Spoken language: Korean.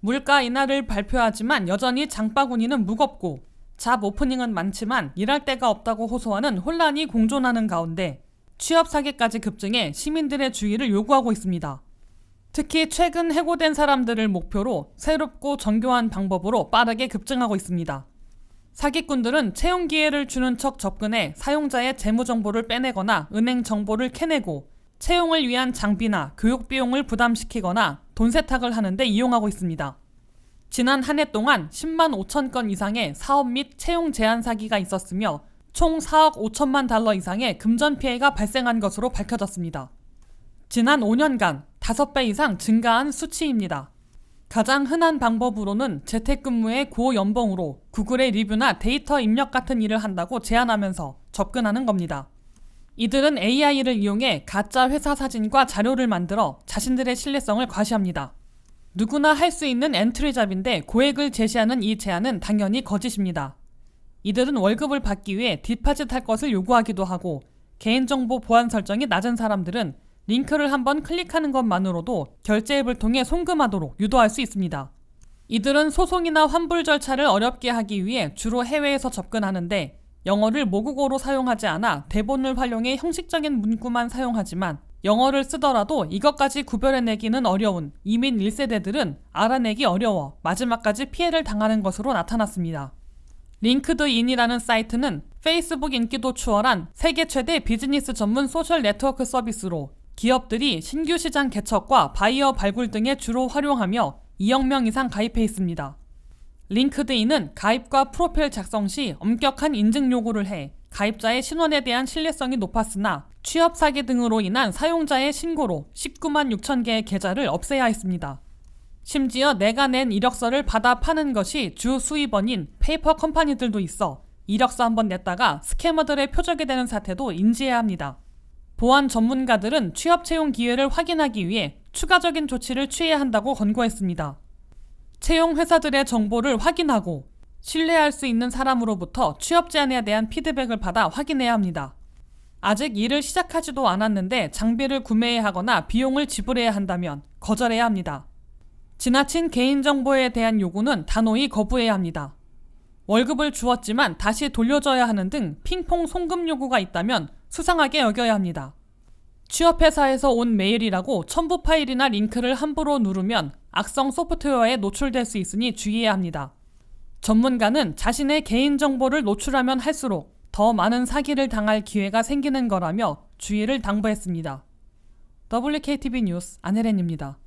물가 인하를 발표하지만 여전히 장바구니는 무겁고 잡 오프닝은 많지만 일할 데가 없다고 호소하는 혼란이 공존하는 가운데 취업 사기까지 급증해 시민들의 주의를 요구하고 있습니다. 특히 최근 해고된 사람들을 목표로 새롭고 정교한 방법으로 빠르게 급증하고 있습니다. 사기꾼들은 채용 기회를 주는 척 접근해 사용자의 재무 정보를 빼내거나 은행 정보를 캐내고 채용을 위한 장비나 교육 비용을 부담시키거나 돈 세탁을 하는 데 이용하고 있습니다. 지난 한 해 동안 10만 5천 건 이상의 사업 및 채용 제한 사기가 있었으며 총 4억 5천만 달러 이상의 금전 피해가 발생한 것으로 밝혀졌습니다. 지난 5년간 5배 이상 증가한 수치입니다. 가장 흔한 방법으로는 재택근무의 고연봉으로 구글의 리뷰나 데이터 입력 같은 일을 한다고 제안하면서 접근하는 겁니다. 이들은 AI를 이용해 가짜 회사 사진과 자료를 만들어 자신들의 신뢰성을 과시합니다. 누구나 할 수 있는 엔트리잡인데 고액을 제시하는 이 제안은 당연히 거짓입니다. 이들은 월급을 받기 위해 디파짓할 것을 요구하기도 하고 개인정보 보안 설정이 낮은 사람들은 링크를 한번 클릭하는 것만으로도 결제 앱을 통해 송금하도록 유도할 수 있습니다. 이들은 소송이나 환불 절차를 어렵게 하기 위해 주로 해외에서 접근하는데 영어를 모국어로 사용하지 않아 대본을 활용해 형식적인 문구만 사용하지만 영어를 쓰더라도 이것까지 구별해내기는 어려운 이민 1세대들은 알아내기 어려워 마지막까지 피해를 당하는 것으로 나타났습니다. 링크드인이라는 사이트는 페이스북 인기도 추월한 세계 최대 비즈니스 전문 소셜 네트워크 서비스로 기업들이 신규 시장 개척과 바이어 발굴 등에 주로 활용하며 2억 명 이상 가입해 있습니다. 링크드인은 가입과 프로필 작성 시 엄격한 인증 요구를 해 가입자의 신원에 대한 신뢰성이 높았으나 취업 사기 등으로 인한 사용자의 신고로 19만 6천 개의 계좌를 없애야 했습니다. 심지어 내가 낸 이력서를 받아 파는 것이 주 수입원인 페이퍼 컴퍼니들도 있어 이력서 한번 냈다가 스캐머들의 표적이 되는 사태도 인지해야 합니다. 보안 전문가들은 취업 채용 기회를 확인하기 위해 추가적인 조치를 취해야 한다고 권고했습니다. 채용 회사들의 정보를 확인하고 신뢰할 수 있는 사람으로부터 취업 제안에 대한 피드백을 받아 확인해야 합니다. 아직 일을 시작하지도 않았는데 장비를 구매해야 하거나 비용을 지불해야 한다면 거절해야 합니다. 지나친 개인정보에 대한 요구는 단호히 거부해야 합니다. 월급을 주었지만 다시 돌려줘야 하는 등 핑퐁 송금 요구가 있다면 수상하게 여겨야 합니다. 취업회사에서 온 메일이라고 첨부 파일이나 링크를 함부로 누르면 악성 소프트웨어에 노출될 수 있으니 주의해야 합니다. 전문가는 자신의 개인정보를 노출하면 할수록 더 많은 사기를 당할 기회가 생기는 거라며 주의를 당부했습니다. WKTV 뉴스 안혜린입니다.